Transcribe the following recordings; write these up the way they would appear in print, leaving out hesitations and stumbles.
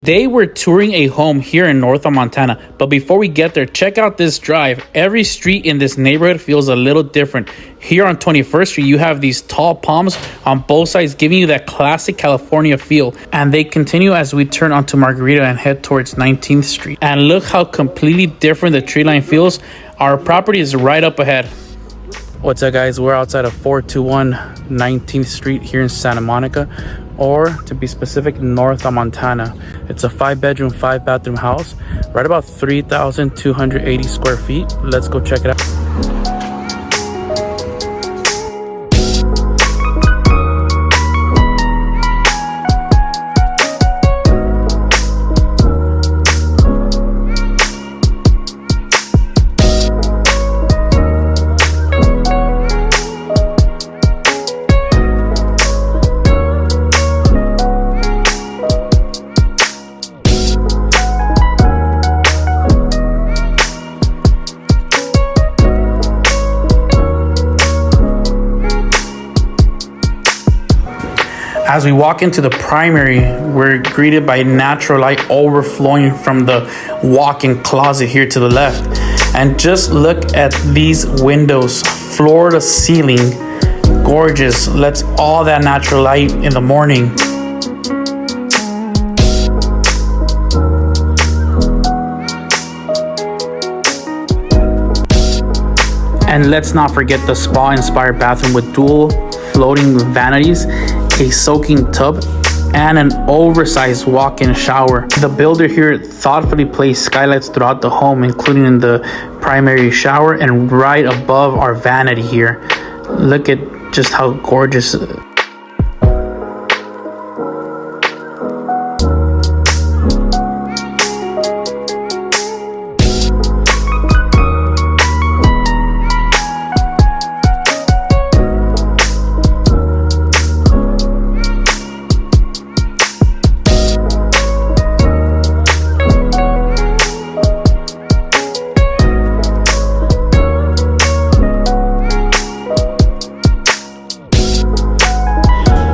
Today we're touring a home here in North Montana, but before we get there, check out this drive. Every street in this neighborhood feels a little different. Here on 21st Street, you have these tall palms on both sides, giving you that classic California feel. And they continue as we turn onto Margarita and head towards 19th Street. And look how completely different the tree line feels. Our property is right up ahead. What's up, guys? We're outside of 421 19th Street here in Santa Monica, or to be specific, North Montana. It's a 5-bedroom, 5-bathroom house, right about 3,280 square feet. Let's go check it out. As we walk into the primary, we're greeted by natural light overflowing from the walk-in closet here to the left. And just look at these windows, floor to ceiling, gorgeous. Lets all that natural light in the morning. And let's not forget the spa-inspired bathroom with dual floating vanities, a soaking tub, and an oversized walk-in shower. The builder here thoughtfully placed skylights throughout the home, including in the primary shower and right above our vanity here. Look at just how gorgeous.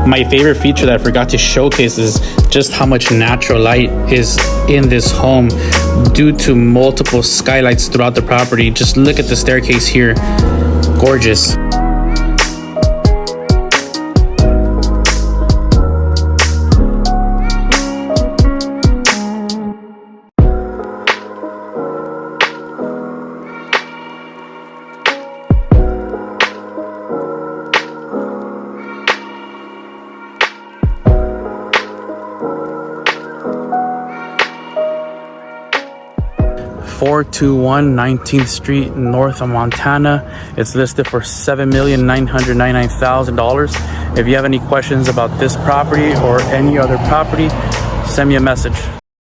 My favorite feature that I forgot to showcase is just how much natural light is in this home due to multiple skylights throughout the property. Just look at the staircase here. Gorgeous. .421 19th Street, North of Montana. It's listed for $7,999,000. If you have any questions about this property or any other property, send me a message.